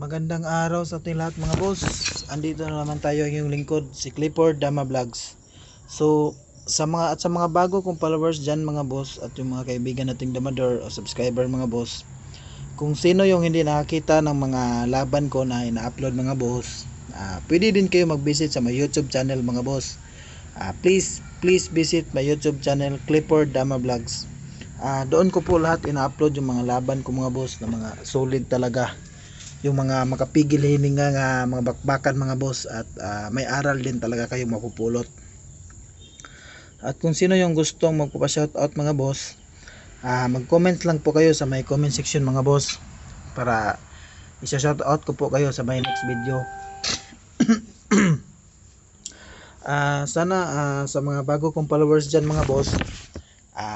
Magandang araw sa ating lahat mga boss. Andito na naman tayo ang iyong lingkod, si Clifford Dama Vlogs. So, sa mga bago kong followers diyan mga boss at yung mga kaibigan nating damador o subscriber mga boss. Kung sino yung hindi nakakita ng mga laban ko na ina-upload mga boss, pwede din kayo mag-visit sa my YouTube channel mga boss. Please visit my YouTube channel Clifford Dama Vlogs. Doon ko po lahat ina-upload yung mga laban ko mga boss na mga solid talaga, yung mga makapigil hininga nga mga bakbakan mga boss, at may aral din talaga kayo mapupulot. At kung sino yung gustong magpapa-shoutout mga boss, mag-comment lang po kayo sa may comment section mga boss, para isa-shoutout ko po kayo sa may next video. Sana sa mga bago kong followers dyan mga boss,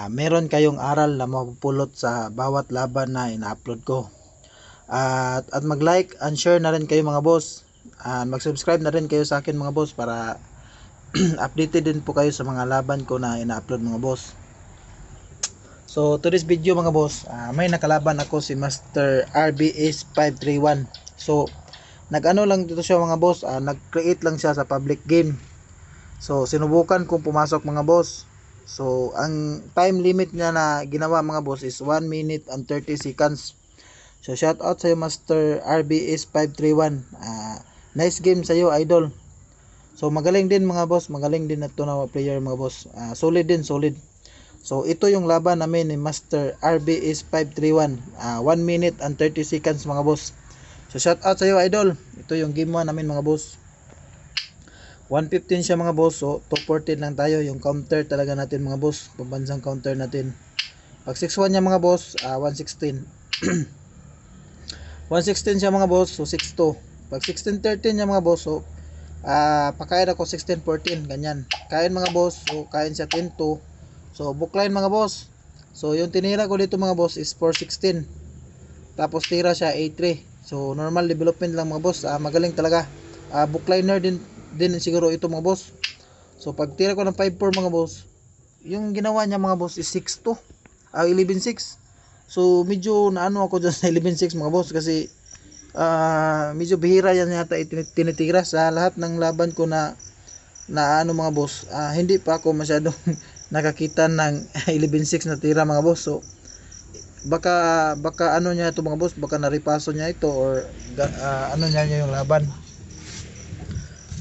meron kayong aral na mapupulot sa bawat laban na ina-upload ko. At mag-like and share na rin kayo mga boss. Mag-subscribe na rin kayo sa akin mga boss, para updated din po kayo sa mga laban ko na ina-upload mga boss. So today's video mga boss, may nakalaban ako si Master RBS 531. So nag-ano lang dito siya mga boss, nag-create lang siya sa public game. So sinubukan kong pumasok mga boss. So ang time limit niya na ginawa mga boss is 1 minute and 30 seconds. So shout out sa iyo Master RBS 531. Nice game sa iyo idol. So magaling din mga boss, magaling din na to na player mga boss. Solid din, solid. So ito yung laban namin ni Master RBS 531. 1 minute and 30 seconds mga boss. So shout out sa iyo idol. Ito yung game 1 namin mga boss. 115 siya mga boss. So 214 lang tayo, yung counter talaga natin mga boss. Pambansang counter natin. Pag 6-1 niya mga boss, 116. 116 siya mga boss, so 6-2. Pag 16-13 niya mga boss, so pakain ako 16-14, ganyan. Kain mga boss, so kain siya 10-2. So bookline mga boss. So yung tinira ko dito mga boss is 416. Tapos tira siya 8-3. So normal development lang mga boss. Magaling talaga. Bookliner din siguro ito mga boss. So pag tira ko ng 5-4 mga boss, yung ginawa niya mga boss is 6-2. 11-6. So medyo naano ako dyan sa 11-6 mga boss, kasi medyo bihira yan yata tinitira sa lahat ng laban ko na ano mga boss. Hindi pa ako masyadong nakakita ng 11-6 na tira mga boss. So baka ano niya ito mga boss, baka naripaso niya ito, or ano niya yung laban.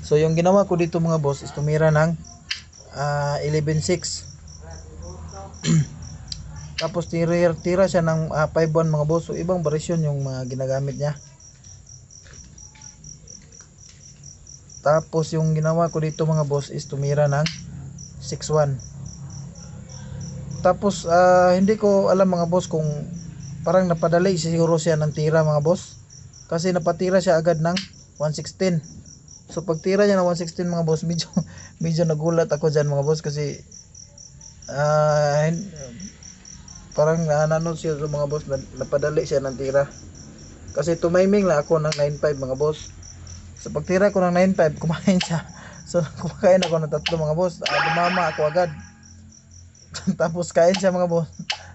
So yung ginawa ko dito mga boss is tumira ng 11-6. Tapos tira siya ng 5-1 mga boss. So ibang version yung mga ginagamit niya. Tapos yung ginawa ko dito mga boss is tumira ng 6-1. Tapos hindi ko alam mga boss kung parang napadali siguro siya ng tira mga boss, kasi napatira siya agad ng 116. So pag tira niya ng 116 mga boss, medyo nagulat ako dyan mga boss, kasi parang nananod siya sa mga boss, napadali siya ng tira. Kasi tumiming lang ako ng 9-5 mga boss. So pagtira ko ng 9-5, kumain siya. So kumakain ako ng 3 mga boss. Dumama ako agad. Tapos kain siya mga boss.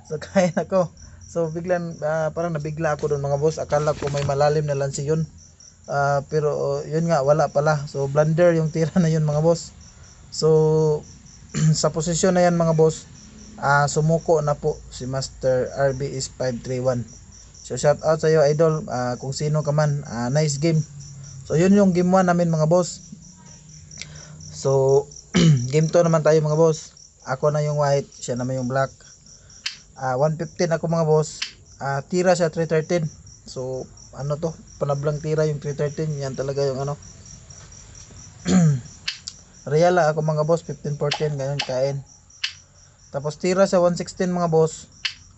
So kain ako. So biglang parang nabigla ako doon mga boss. Akala ko may malalim na lansi yun. Pero yun nga, wala pala. So blunder yung tira na yun mga boss. So sa posisyon na yan mga boss, sumuko na po si Master RBS 531. So shout out sa iyo idol, kung sino ka man. Nice game. So yun yung game 1 namin mga boss. So game 2 naman tayo mga boss. Ako na yung white, siya naman yung black. 115 ako mga boss. Tira siya 313. So ano to, panablang tira yung 313. Yan talaga yung ano. Real ako mga boss, 15-14 ganyan kain. Tapos tira sa 116 mga boss,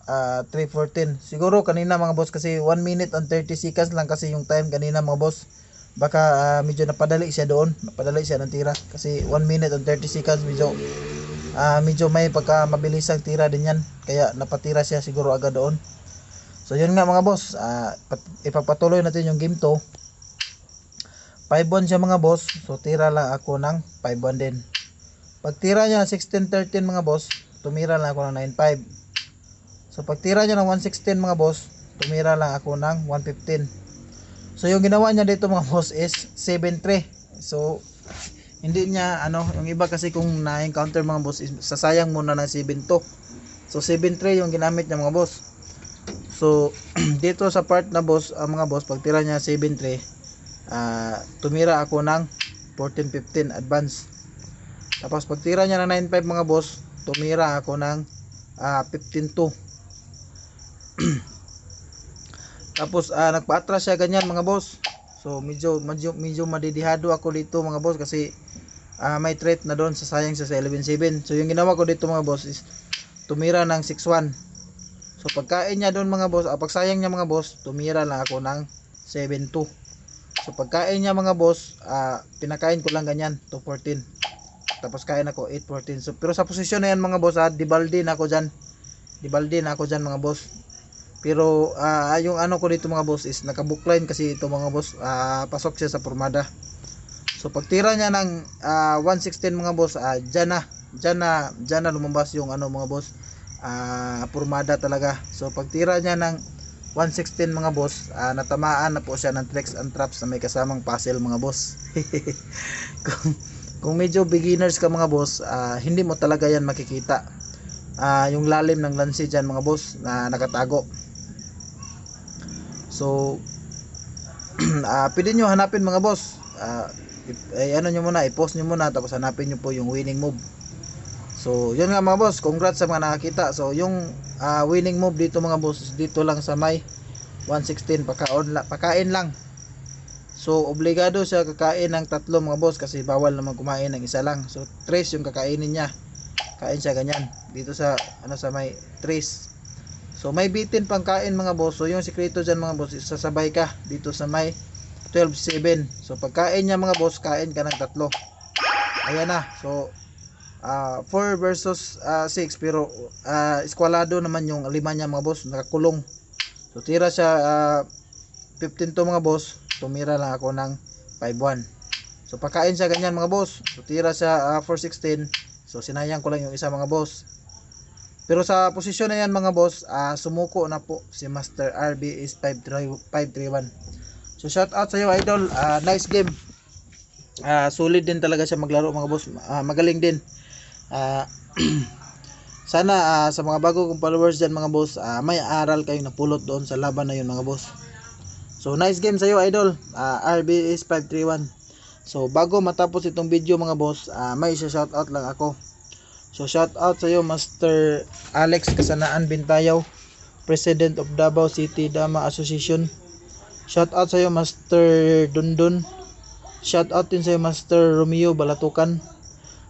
314. Siguro kanina mga boss, kasi 1 minute and 30 seconds lang kasi yung time kanina mga boss. Baka medyo napadali siya doon, napadali siya ng tira. Kasi 1 minute and 30 seconds medyo may pagka mabilisang tira din yan. Kaya napatira siya siguro agad doon. So yun nga mga boss, ipapatuloy natin yung game 2. 5-1 siya mga boss, so tira lang ako ng 5-1 din. Pag tira niya 16-13 mga boss, tumira lang ako ng 9-5. So pag tira niya ng 116 mga boss, tumira lang ako ng 115. So yung ginawa niya dito mga boss is 7-3. So hindi niya yung iba kasi kung na-encounter mga boss is sasayang muna ng 7-2. So 7-3 yung ginamit niya mga boss. So dito sa part na boss, mga boss, pag tira niya 7-3, tumira ako ng 14-15 advance. Tapos pag tira niya ng 9-5 mga boss, tumira ako ng 15-2. Tapos nagpa-atras siya ganyan mga boss. So medyo madidihado ako dito mga boss kasi may threat na doon, sasayang siya sa 11-7. So yung ginawa ko dito mga boss is tumira ng 6-1. So pagkain niya doon mga boss, pagsayang niya mga boss, tumira lang ako ng 7-2. So pagkain niya mga boss, pinakain ko lang ganyan 2-14. Tapos kain ako 8-14. So pero sa posisyon na yan mga boss, dibaldi na ako dyan mga boss. Pero yung ko dito mga boss is nakabookline kasi ito mga boss, pasok siya sa pormada. So pagtira niya ng 116 mga boss, dyan na lumabas yung mga boss, pormada talaga. So pagtira niya ng 116 mga boss, natamaan na po siya ng tricks and traps na may kasamang puzzle mga boss. Kung medyo beginners ka mga boss, hindi mo talaga yan makikita, yung lalim ng lansi dyan mga boss na nakatago. So pwede nyo hanapin mga boss, nyo muna, i-post nyo muna, tapos hanapin nyo po yung winning move. So yun nga mga boss, congrats sa mga nakakita. So yung winning move dito mga boss, dito lang sa may 116, pakain lang. So obligado siya kakain ng 3 mga boss kasi bawal naman kumain ng isa lang. So 3 yung kakainin niya. Kain siya ganyan dito sa sa may 3. So may bitin pang kain mga boss. So yung sikreto diyan mga boss, sasabay ka dito sa may 12-7. So pagkain niya mga boss, kain ka ng 3. Ayan na. So 4 versus 6, pero eskwalado naman yung 5 niya mga boss, nakakulong. So tira siya 15 to mga boss, tumira lang ako ng 5-1. So pagkain siya ganyan mga boss. So tira siya 4-16. So sinayang ko lang yung isa mga boss. Pero sa posisyon na yan mga boss, sumuko na po si Master RB is 531. So shout out sa iyo idol, nice game. Solid din talaga siya maglaro mga boss, magaling din. Sana sa mga bago kong followers dyan mga boss, may aral kayong napulot doon sa laban na yun mga boss. So nice game sa iyo idol, RB is 531. So bago matapos itong video mga boss, may isa shout out lang ako. So shout out sa iyo Master Alex Kasanaan Bintayaw, President of Davao City Dama Association. Shout out sa iyo Master Dundun. Shout out din sa iyo Master Romeo Balatukan.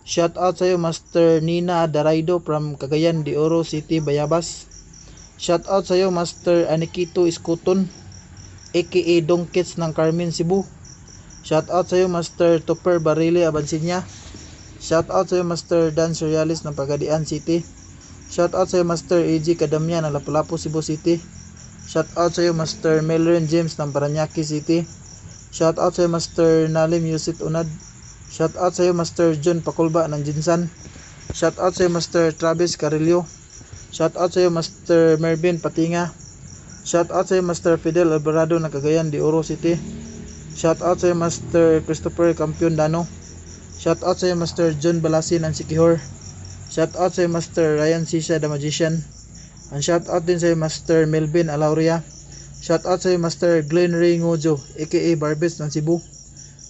Shout out sa iyo Master Nina Daraido from Cagayan de Oro City, Bayabas. Shout out sa iyo Master Anikito Iskuton, aka Dongkits ng Carmen, Cebu. Shout out sa iyo Master Topper Barile Abansinya. Shout out sa iyo Master Dan Surrealis ng Pagadian City. Shout out sa iyo Master AG Kadamya ng Lapu-Lapu, Cebu City. Shout out sa iyo Master Melrin James ng Paranaque City. Shout out sa iyo Master Nalim Yusit Unad. Shout out sa iyo Master John Pakulba ng Jinsan. Shout out sa iyo Master Travis Carillo. Shout out sa iyo Master Mervin Patinga. Shout out sa iyo Master Fidel Alvarado ng Cagayan de Oro City. Shout out sa iyo Master Christopher Campion Dano. Shout out sa iyo Master John Balasin ng Sikihor. Shout out sa iyo Master Ryan Sisha the Magician. And shout out din sa iyo Master Melvin Alauria. Shout out sa iyo Master Glenn Ray Ngojo aka Barbes ng Cebu.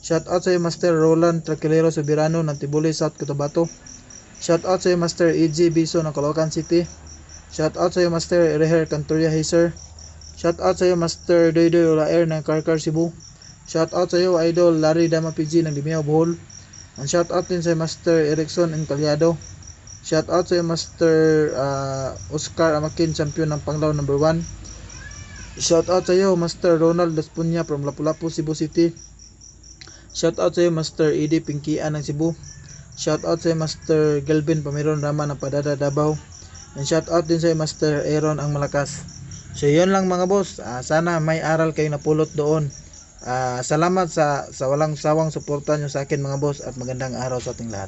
Shout out sa iyo Master Roland Traquilero Sobirano ng Tibuli, South Cotabato. Shout out sa iyo Master EJ Biso ng Caloocan City. Shout out sa iyo Master Reher Cantoria Hazer. Shout out sa iyo Master Doydoy Olaer ng Karkar, Cebu. Shout out sa iyo Idol Larry Dama PG ng Limeo, Bohol. And shout out din sa Master Erickson Encaliado. Shout out sa iyo Master Oscar Amakin, champion ng Panglao number 1. Shout out sa iyo Master Ronald Daspunya from Lapu-Lapu, Cebu City. Shout out sa iyo Master Eddie Pinkian ng Cebu. Shout out sa iyo Master Galvin Pamiron Rama ng Padada, Davao. And shout out din sa iyo Master Aaron ang Malakas. So yun lang mga boss, sana may aral kayo napulot doon. Salamat sa walang sawang suporta nyo sa akin mga boss, at magandang araw sa ating lahat.